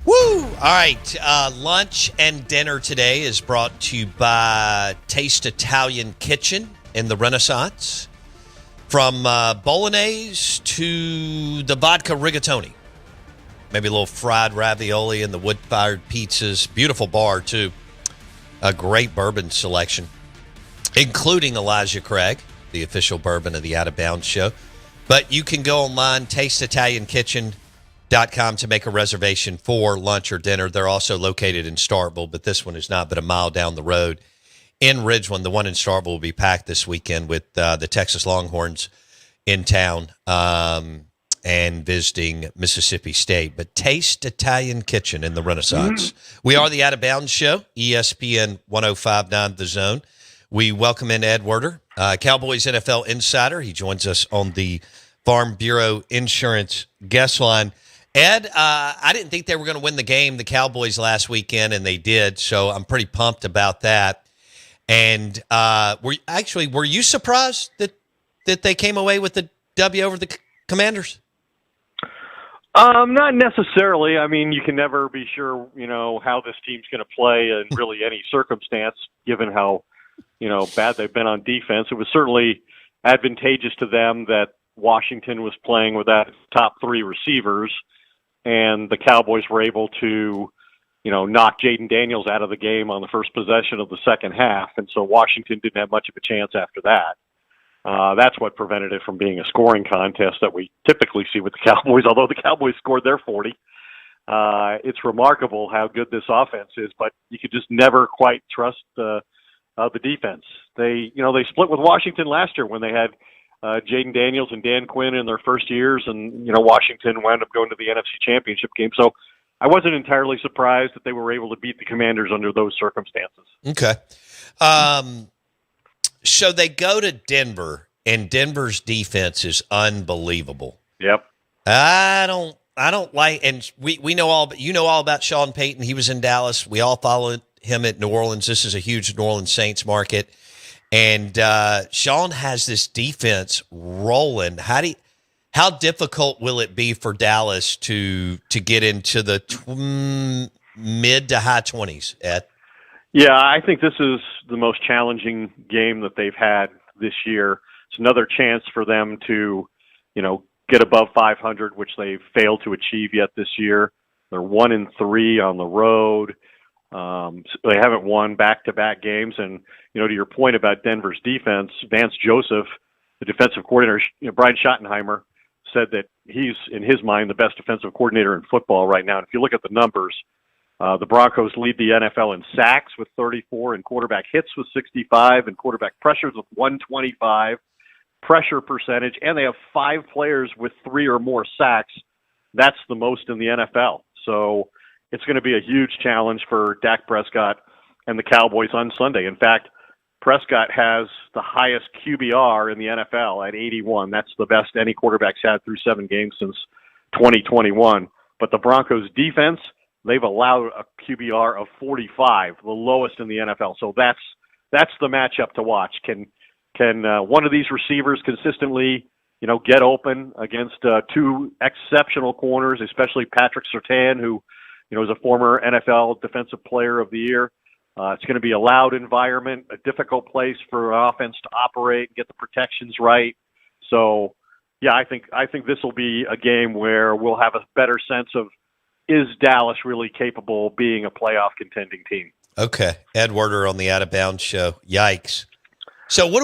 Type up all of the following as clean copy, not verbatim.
Woo! All right. Lunch and dinner today is brought to you by Taste Italian Kitchen in the Renaissance. From bolognese to the vodka rigatoni. Maybe a little fried ravioli and the wood-fired pizzas. Beautiful bar, too. A great bourbon selection, including Elijah Craig, the official bourbon of the Out of Bounds show. But you can go online, tasteitaliankitchen.com to make a reservation for lunch or dinner. They're also located in Starkville, but this one is not but a mile down the road in Ridgeland. The one in Starkville will be packed this weekend with the Texas Longhorns in town and visiting Mississippi State. But Taste Italian Kitchen in the Renaissance. We are the Out of Bounds show, ESPN 105.9 The Zone. We welcome in Ed Werder, Cowboys NFL insider. He joins us on the Farm Bureau Insurance guest line. Ed, I didn't think they were going to win the game, the Cowboys, last weekend, and they did, so I'm pretty pumped about that. And were you surprised that they came away with the W over the Commanders? Not necessarily. I mean, you can never be sure, how this team's going to play in really any circumstance, given how, bad they've been on defense. It was certainly advantageous to them that Washington was playing without top three receivers, and the Cowboys were able to, knock Jaden Daniels out of the game on the first possession of the second half, and so Washington didn't have much of a chance after that. That's what prevented it from being a scoring contest that we typically see with the Cowboys, although the Cowboys scored their 40. It's remarkable how good this offense is, but you could just never quite trust the defense. They split with Washington last year when they had Jaden Daniels and Dan Quinn in their first years, and Washington wound up going to the NFC Championship game. So I wasn't entirely surprised that they were able to beat the Commanders under those circumstances. Okay. So they go to Denver, and Denver's defense is unbelievable. Yep. I don't like, and we know all about Sean Payton. He was in Dallas. We all followed him at New Orleans. This is a huge New Orleans Saints market. And Sean has this defense rolling. How difficult will it be for Dallas to get into the mid to high 20s, Ed? Yeah, I think this is the most challenging game that they've had this year. It's another chance for them to, get above 500, which they've failed to achieve yet this year. They're 1-3 on the road. They haven't won back-to-back games. And, to your point about Denver's defense, Vance Joseph, the defensive coordinator, Brian Schottenheimer, said that he's, in his mind, the best defensive coordinator in football right now. And if you look at the numbers, the Broncos lead the NFL in sacks with 34, and quarterback hits with 65, and quarterback pressures with 125, pressure percentage, and they have 5 players with 3 or more sacks. That's the most in the NFL. So it's going to be a huge challenge for Dak Prescott and the Cowboys on Sunday. In fact, Prescott has the highest QBR in the NFL at 81. That's the best any quarterback's had through 7 games since 2021. But the Broncos defense, they've allowed a QBR of 45, the lowest in the NFL. So that's the matchup to watch. Can one of these receivers consistently, get open against 2 exceptional corners, especially Patrick Surtain, who, is a former NFL Defensive Player of the Year. It's going to be a loud environment, a difficult place for an offense to operate and get the protections right. So, yeah, I think this will be a game where we'll have a better sense of, is Dallas really capable of being a playoff contending team? Okay. Ed Werder on the Out of Bounds show. Yikes. So what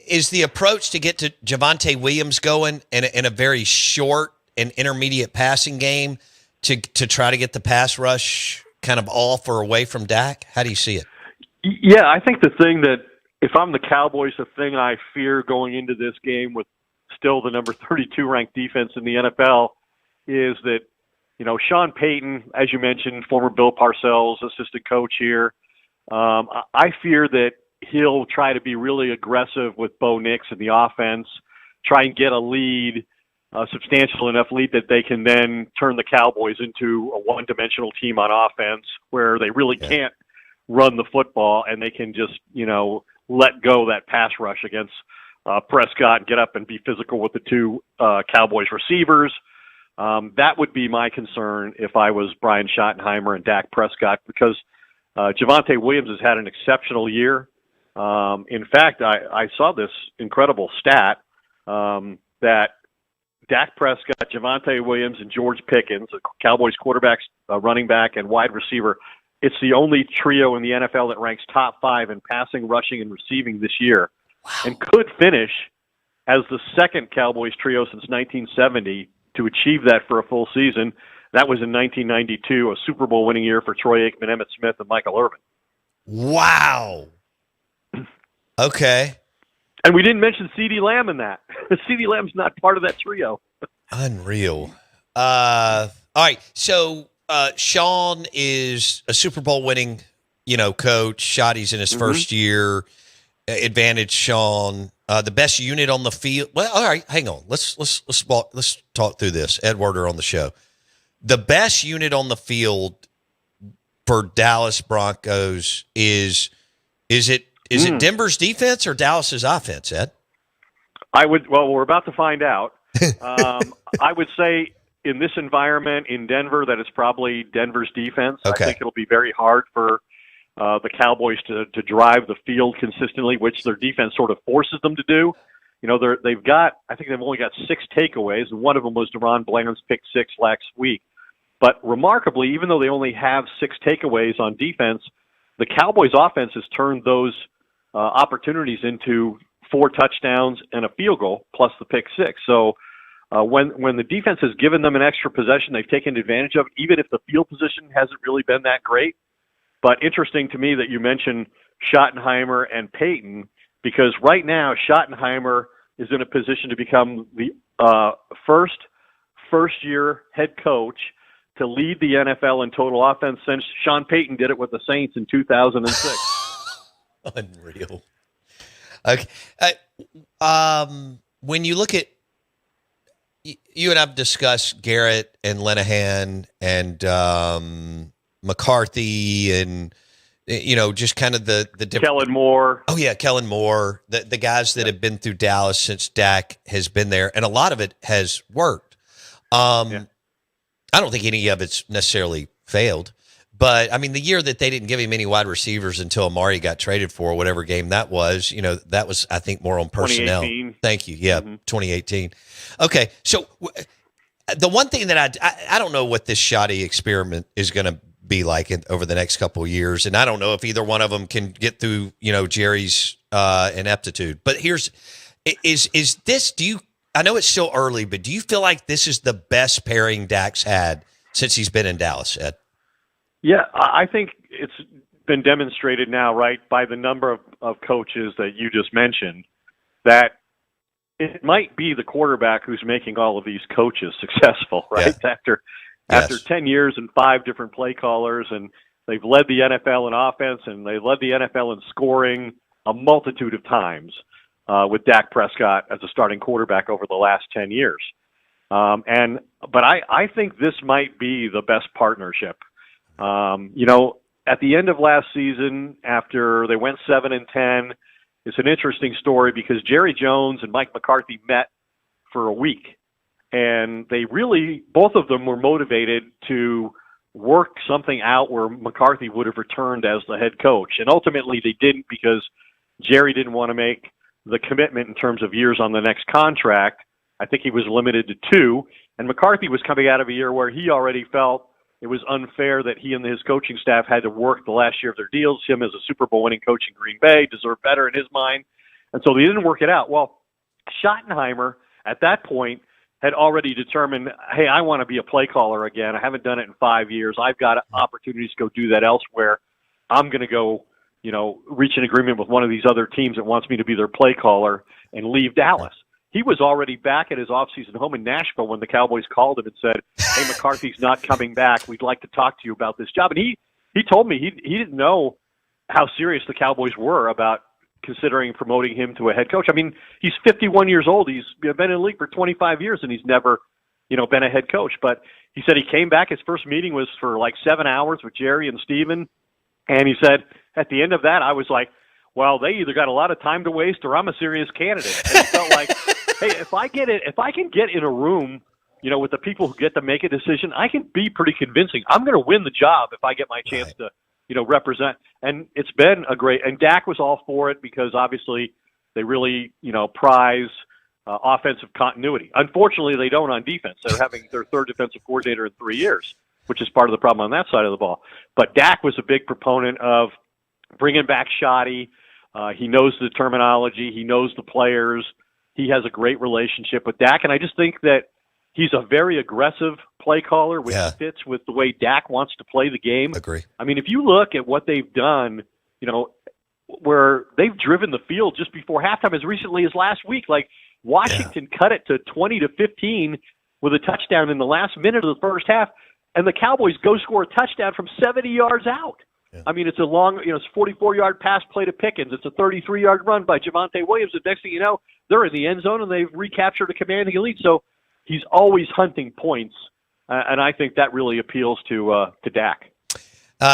is the approach to get to Javonte Williams going in a very short and intermediate passing game to try to get the pass rush kind of off or away from Dak? How do you see it? Yeah, I think the thing that, if I'm the Cowboys, the thing I fear going into this game with still the number 32 ranked defense in the NFL is that, Sean Payton, as you mentioned, former Bill Parcells, assistant coach here, I fear that he'll try to be really aggressive with Bo Nix in the offense, try and get a lead, a substantial enough lead that they can then turn the Cowboys into a one-dimensional team on offense where they really can't run the football, and they can just, let go that pass rush against Prescott and get up and be physical with the 2 Cowboys receivers. That would be my concern if I was Brian Schottenheimer and Dak Prescott, because Javonte Williams has had an exceptional year. In fact, I saw this incredible stat that Dak Prescott, Javonte Williams, and George Pickens, the Cowboys quarterbacks, running back, and wide receiver, it's the only trio in the NFL that ranks top 5 in passing, rushing, and receiving this year, and could finish as the second Cowboys trio since 1970 to achieve that for a full season. That was in 1992, a Super Bowl winning year for Troy Aikman, Emmitt Smith, and Michael Irvin. Wow. Okay. And we didn't mention CeeDee Lamb in that. CeeDee Lamb's not part of that trio. Unreal. All right. So Sean is a Super Bowl winning, coach. Shotty's in his first year. Advantage Sean. The best unit on the field. Well, all right. Hang on. Let's talk through this. Ed Werder on the show. The best unit on the field for Dallas Broncos is it Denver's defense or Dallas's offense, Ed? We're about to find out. I would say in this environment in Denver that it's probably Denver's defense. Okay. I think it'll be very hard for the Cowboys to drive the field consistently, which their defense sort of forces them to do. I think they've only got 6 takeaways, and one of them was Deron Bland's pick 6 last week. But remarkably, even though they only have 6 takeaways on defense, the Cowboys' offense has turned those opportunities into 4 touchdowns and a field goal, plus the pick 6. So when the defense has given them an extra possession, they've taken advantage of it, even if the field position hasn't really been that great. But interesting to me that you mentioned Schottenheimer and Payton, because right now Schottenheimer is in a position to become the first-year head coach to lead the NFL in total offense since Sean Payton did it with the Saints in 2006. Unreal. Okay. When you look at, you and I've discussed Garrett and Linehan and McCarthy and, just kind of the different. Kellen Moore. Oh, yeah, Kellen Moore, the guys that have been through Dallas since Dak has been there, and a lot of it has worked. I don't think any of it's necessarily failed. But, the year that they didn't give him any wide receivers until Amari got traded for, whatever game that was, that was, I think, more on personnel. 2018. Thank you. Yeah, 2018. Okay, so the one thing that I don't know what this shoddy experiment is going to be like over the next couple of years, and I don't know if either one of them can get through, Jerry's ineptitude. But is this, I know it's still early, but do you feel like this is the best pairing Dak's had since he's been in Dallas, Ed? Yeah, I think it's been demonstrated now, right, by the number of coaches that you just mentioned, that it might be the quarterback who's making all of these coaches successful, right? Yeah. After 10 years and 5 different play callers, and they've led the NFL in offense, and they led the NFL in scoring a multitude of times with Dak Prescott as a starting quarterback over the last 10 years. But I think this might be the best partnership. At the end of last season, after they went 7-10, it's an interesting story because Jerry Jones and Mike McCarthy met for a week, and they really, both of them were motivated to work something out where McCarthy would have returned as the head coach. And ultimately they didn't, because Jerry didn't want to make the commitment in terms of years on the next contract. I think he was limited to 2, and McCarthy was coming out of a year where he already felt it was unfair that he and his coaching staff had to work the last year of their deals. Him as a Super Bowl winning coach in Green Bay deserved better in his mind. And so they didn't work it out. Well, Schottenheimer at that point had already determined, hey, I want to be a play caller again. I haven't done it in 5 years. I've got opportunities to go do that elsewhere. I'm going to go, reach an agreement with one of these other teams that wants me to be their play caller and leave Dallas. He was already back at his offseason home in Nashville when the Cowboys called him and said, hey, McCarthy's not coming back. We'd like to talk to you about this job. And he told me he didn't know how serious the Cowboys were about considering promoting him to a head coach. He's 51 years old. He's been in the league for 25 years, and he's never, been a head coach. But he said he came back. His first meeting was for like 7 hours with Jerry and Steven. And he said, at the end of that, I was like, well, they either got a lot of time to waste or I'm a serious candidate. And he felt like, hey, if I can get in a room with the people who get to make a decision, I can be pretty convincing. I'm going to win the job if I get my chance to, represent. And it's been and Dak was all for it because obviously they really, prize offensive continuity. Unfortunately, they don't on defense. They're having their third defensive coordinator in 3 years, which is part of the problem on that side of the ball. But Dak was a big proponent of bringing back Schotty. He knows the terminology. He knows the players. He has a great relationship with Dak. And I just think that he's a very aggressive play caller, which fits with the way Dak wants to play the game. Agree. I mean, if you look at what they've done, where they've driven the field just before halftime as recently as last week, like Washington cut it to 20-15 with a touchdown in the last minute of the first half, and the Cowboys go score a touchdown from 70 yards out. Yeah. I mean, it's a long, it's 44-yard pass play to Pickens. It's a 33-yard run by Javonte Williams. And next thing you know, they're in the end zone and they've recaptured a commanding lead. So he's always hunting points, and I think that really appeals to Dak.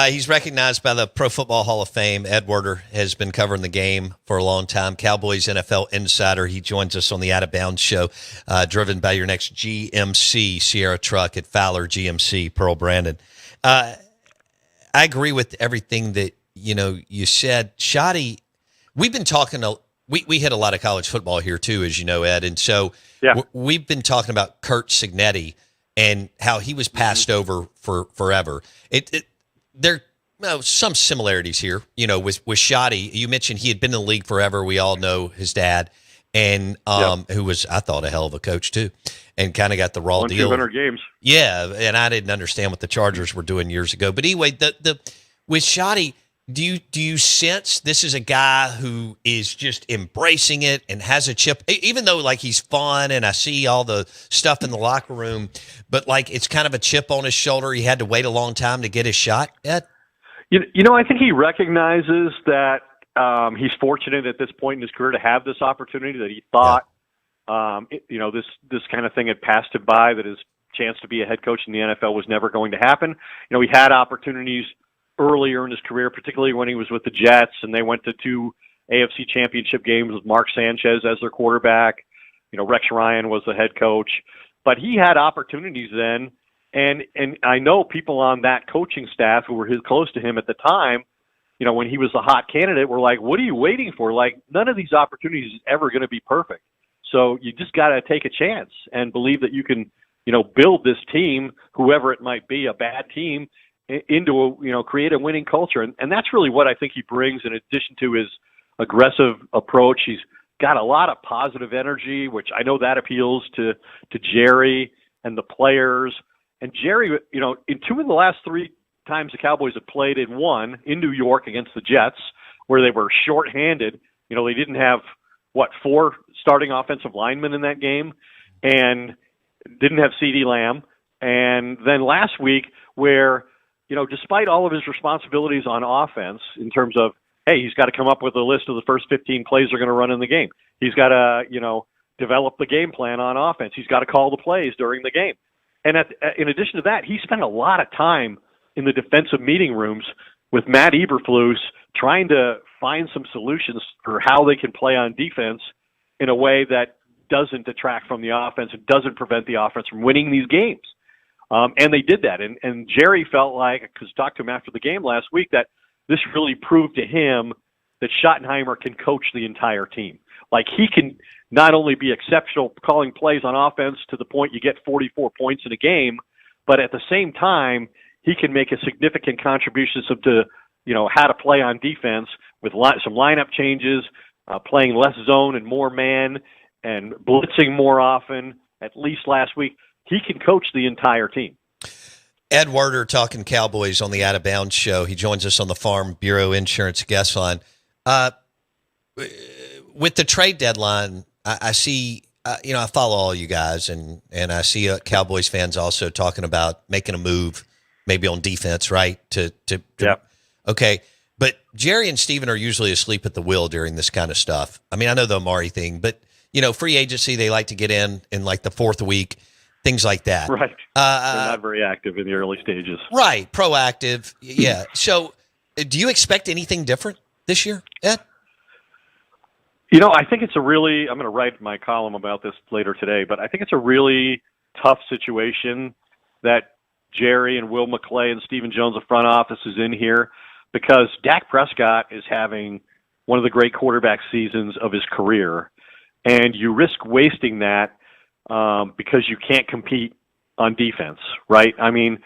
He's recognized by the Pro Football Hall of Fame. Ed Werder has been covering the game for a long time. Cowboys NFL insider. He joins us on the Out of Bounds show, driven by your next GMC Sierra truck at Fowler GMC, Pearl Brandon. I agree with everything that you said. Schotty, we've been talking. We hit a lot of college football here too, as you know, Ed, and so we've been talking about Kurt Cignetti and how he was passed over for forever. There are some similarities here, with Schotty. You mentioned he had been in the league forever. We all know his dad, and who was, I thought, a hell of a coach too, and kind of got the raw deal. 200 games. Yeah, and I didn't understand what the Chargers were doing years ago. But anyway, with Schotty, do you sense this is a guy who is just embracing it and has a chip, even though like he's fun and I see all the stuff in the locker room, but like it's kind of a chip on his shoulder. He had to wait a long time to get his shot, Ed? I think he recognizes that he's fortunate at this point in his career to have this opportunity that he thought, this kind of thing had passed him by, that his chance to be a head coach in the NFL was never going to happen. He had opportunities earlier in his career, particularly when he was with the Jets, and they went to 2 AFC championship games with Mark Sanchez as their quarterback. Rex Ryan was the head coach. But he had opportunities then, and I know people on that coaching staff who were close to him at the time, when he was the hot candidate, were like, what are you waiting for? Like, none of these opportunities is ever going to be perfect. So you just got to take a chance and believe that you can, build this team, whoever it might be, a bad team, into create a winning culture. And that's really what I think he brings in addition to his aggressive approach. He's got a lot of positive energy, which I know that appeals to Jerry and the players. And Jerry, in 2 of the last 3 times the Cowboys have played in one in New York against the Jets, where they were shorthanded, they didn't have 4 starting offensive linemen in that game and didn't have CeeDee Lamb. And then last week where, despite all of his responsibilities on offense in terms of, hey, he's got to come up with a list of the first 15 plays they're going to run in the game. He's got to, develop the game plan on offense. He's got to call the plays during the game. And in addition to that, he spent a lot of time in the defensive meeting rooms with Matt Eberflus trying to find some solutions for how they can play on defense in a way that doesn't detract from the offense and doesn't prevent the offense from winning these games. And they did that. And Jerry felt like, because I talked to him after the game last week, that this really proved to him that Schottenheimer can coach the entire team. Like, he can not only be exceptional calling plays on offense to the point you get 44 points in a game, but at the same time, he can make a significant contribution to, how to play on defense with some lineup changes, playing less zone and more man, and blitzing more often, at least last week. He can coach the entire team. Ed Werder talking Cowboys on the Out of Bounds show. He joins us on the Farm Bureau Insurance guest line. With the trade deadline, I see, I follow all you guys, and I see Cowboys fans also talking about making a move, maybe on defense, right? Okay. But Jerry and Steven are usually asleep at the wheel during this kind of stuff. I mean, I know the Amari thing, but, free agency, they like to get in like the 4th week. Things like that. Right. They're not very active in the early stages. Right. Proactive. Yeah. So do you expect anything different this year, Ed? I think it's I'm going to write my column about this later today, but I think it's a really tough situation that Jerry and Will McClay and Stephen Jones, the front office, is in here, because Dak Prescott is having one of the great quarterback seasons of his career, and you risk wasting that because you can't compete on defense, right? I mean,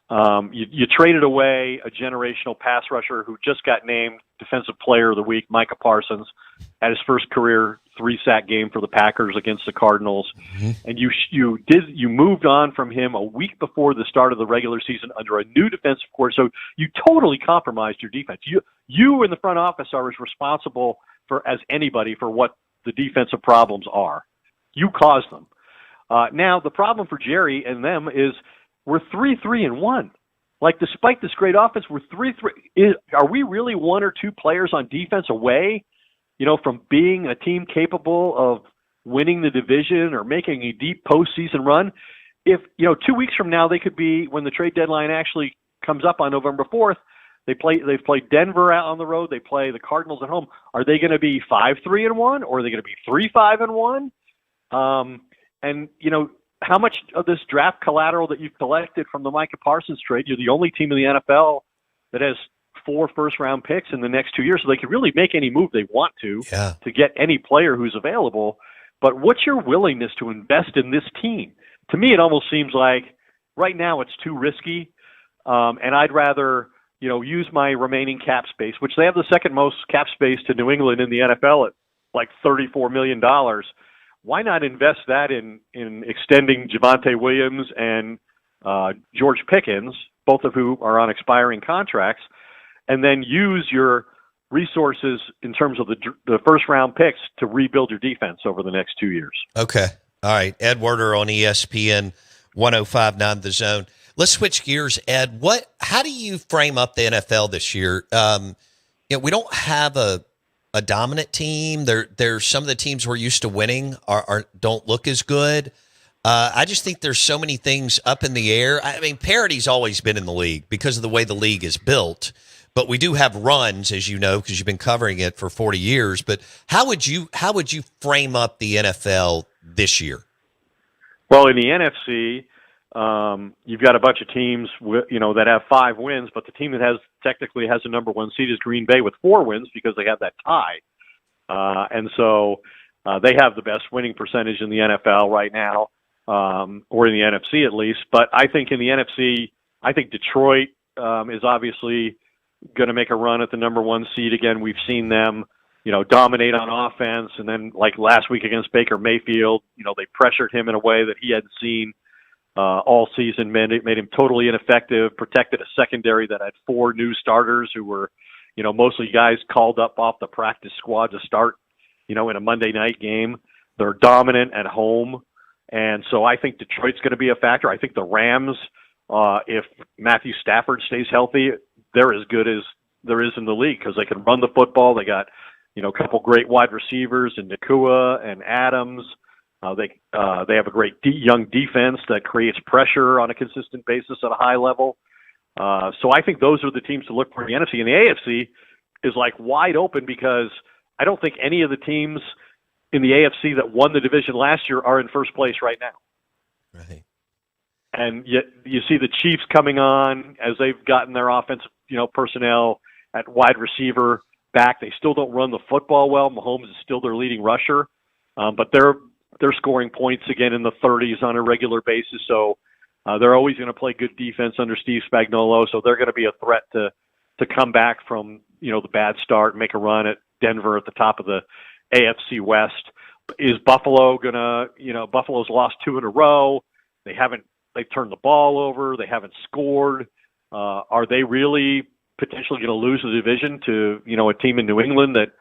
you traded away a generational pass rusher who just got named Defensive Player of the Week, Micah Parsons, at his first career 3-sack game for the Packers against the Cardinals, and you moved on from him a week before the start of the regular season under a new defensive coordinator. So you totally compromised your defense. You in the front office are as responsible as anybody for what the defensive problems are. You caused them. Now the problem for Jerry and them is we're 3-3-1. Like, despite this great offense, we're 3-3. Are we really one or two players on defense away, from being a team capable of winning the division or making a deep postseason run? If 2 weeks from now they could be, when the trade deadline actually comes up on November 4th, they've played Denver out on the road, they play the Cardinals at home. Are they going to be 5-3-1, or are they going to be 3-5-1? And how much of this draft collateral that you've collected from the Micah Parsons trade? You're the only team in the NFL that has 4 first-round picks in the next 2 years, so they can really make any move they want to get any player who's available. But what's your willingness to invest in this team? To me, it almost seems like right now it's too risky, and I'd rather use my remaining cap space, which they have the second most cap space to New England in the NFL at like $34 million. Why not invest that in extending Javonte Williams and George Pickens, both of who are on expiring contracts, and then use your resources in terms of the first-round picks to rebuild your defense over the next 2 years? Okay. All right. Ed Werder on ESPN 105.9 The Zone. Let's switch gears, Ed. How do you frame up the NFL this year? We don't have a dominant team. There's some of the teams we're used to winning don't look as good. I just think there's so many things up in the air. I mean, parity's always been in the league because of the way the league is built, but we do have runs, as you know, because you've been covering it for 40 years. But how would you frame up the NFL this year? Well, in the NFC, you've got a bunch of teams, that have 5 wins, but the team that technically has the number 1 seed is Green Bay with 4 wins because they have that tie. And so they have the best winning percentage in the NFL right now, or in the NFC at least. But I think in the NFC, I think Detroit is obviously going to make a run at the number 1 seed again. We've seen them, dominate on offense. And then like last week against Baker Mayfield, they pressured him in a way that he hadn't seen all season, made him totally ineffective, protected a secondary that had 4 new starters who were, mostly guys called up off the practice squad to start, in a Monday night game. They're dominant at home. And so I think Detroit's going to be a factor. I think the Rams, if Matthew Stafford stays healthy, they're as good as there is in the league because they can run the football. They got, a couple great wide receivers in Nakua and Adams. They have a great young defense that creates pressure on a consistent basis at a high level. So I think those are the teams to look for in the NFC. And the AFC is like wide open because I don't think any of the teams in the AFC that won the division last year are in first place right now. Right. And yet you see the Chiefs coming on as they've gotten their offensive, personnel at wide receiver back. They still don't run the football well. Mahomes is still their leading rusher, but they're scoring points again in the 30s on a regular basis. So they're always going to play good defense under Steve Spagnuolo. So they're going to be a threat to come back from, the bad start and make a run at Denver at the top of the AFC West. Is Buffalo going to, Buffalo's lost 2 in a row. They've turned the ball over. They haven't scored. Are they really potentially going to lose the division to, a team in New England that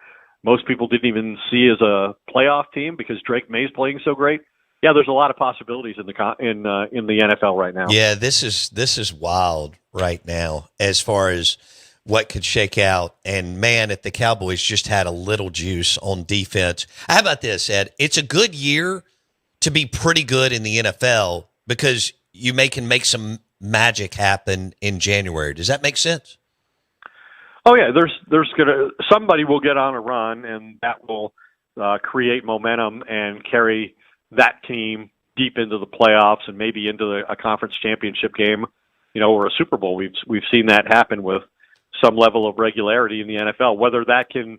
most people didn't even see as a playoff team because Drake May's playing so great? Yeah, there's a lot of possibilities in the NFL right now. Yeah, this is wild right now as far as what could shake out. And man, if the Cowboys just had a little juice on defense. How about this, Ed? It's a good year to be pretty good in the NFL because you can make some magic happen in January. Does that make sense? Oh yeah, somebody will get on a run, and that will create momentum and carry that team deep into the playoffs and maybe into a conference championship game, or a Super Bowl. We've seen that happen with some level of regularity in the NFL. Whether that can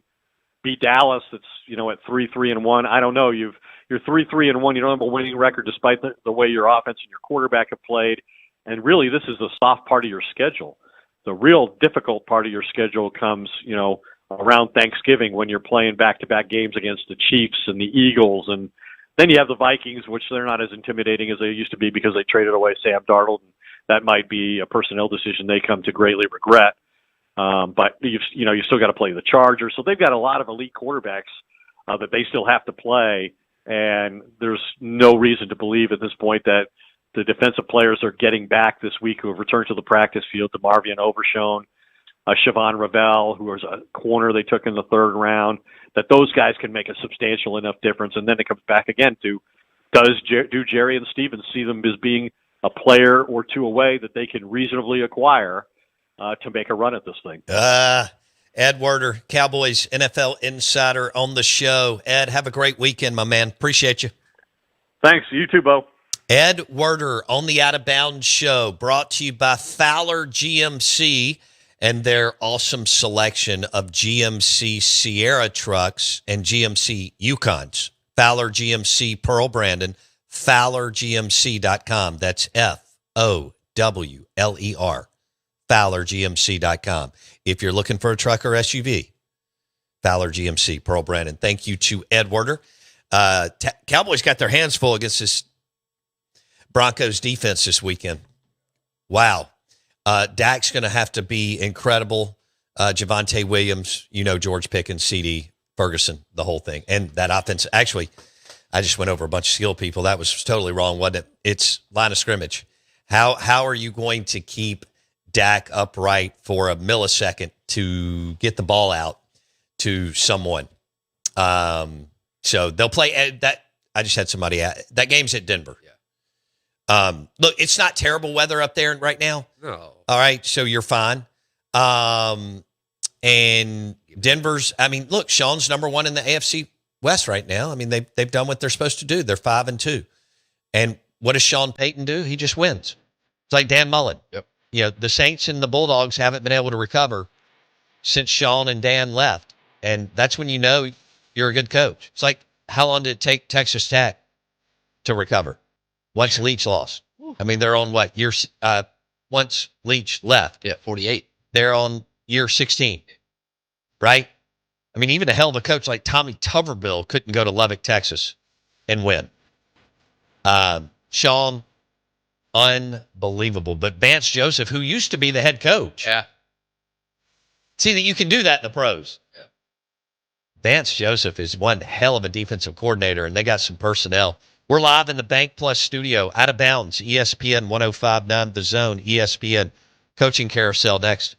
beat Dallas, that's at 3-3-1. I don't know. You're 3-3-1. You don't have a winning record despite the way your offense and your quarterback have played. And really, this is the soft part of your schedule. The real difficult part of your schedule comes, around Thanksgiving when you're playing back-to-back games against the Chiefs and the Eagles, and then you have the Vikings, which they're not as intimidating as they used to be because they traded away Sam Darnold. And that might be a personnel decision they come to greatly regret. But you still got to play the Chargers, so they've got a lot of elite quarterbacks that they still have to play, and there's no reason to believe at this point that the defensive players are getting back this week who have returned to the practice field, DeMarvion Overshown, Siobhan Ravel, who was a corner they took in the third round, that those guys can make a substantial enough difference. And then it comes back again to, do Jerry and Stevens see them as being a player or two away that they can reasonably acquire to make a run at this thing? Ed Werder, Cowboys NFL insider on the show. Ed, have a great weekend, my man. Appreciate you. Thanks. You too, Bo. Ed Werder on the Out of Bounds show, brought to you by Fowler GMC and their awesome selection of GMC Sierra trucks and GMC Yukons. Fowler GMC, Pearl Brandon, FowlerGMC.com. That's FOWLER, FowlerGMC.com. If you're looking for a truck or SUV, Fowler GMC, Pearl Brandon. Thank you to Ed Werder. Cowboys got their hands full against this Broncos defense this weekend. Wow. Dak's going to have to be incredible. Javonte Williams, George Pickens, CD, Ferguson, the whole thing. And that offense, actually, I just went over a bunch of skill people. That was totally wrong, wasn't it? It's line of scrimmage. How are you going to keep Dak upright for a millisecond to get the ball out to someone? So they'll play that. I just had somebody that game's at Denver. Look, it's not terrible weather up there right now. No. All right, so you're fine. And Denver's, look, Sean's number one in the AFC West right now. They've done what they're supposed to do. They're 5-2. And what does Sean Payton do? He just wins. It's like Dan Mullen. Yep. The Saints and the Bulldogs haven't been able to recover since Sean and Dan left. And that's when you know you're a good coach. It's like, how long did it take Texas Tech to recover once Leach lost? They're on what? Once Leach left. Yeah, 48. They're on year 16, right? Even a hell of a coach like Tommy Tuberville couldn't go to Lubbock, Texas and win. Sean, unbelievable. But Vance Joseph, who used to be the head coach. Yeah. See that you can do that in the pros. Yeah. Vance Joseph is one hell of a defensive coordinator, and they got some personnel. We're live in the Bank Plus studio, Out of Bounds, ESPN 105.9 The Zone, ESPN Coaching Carousel next.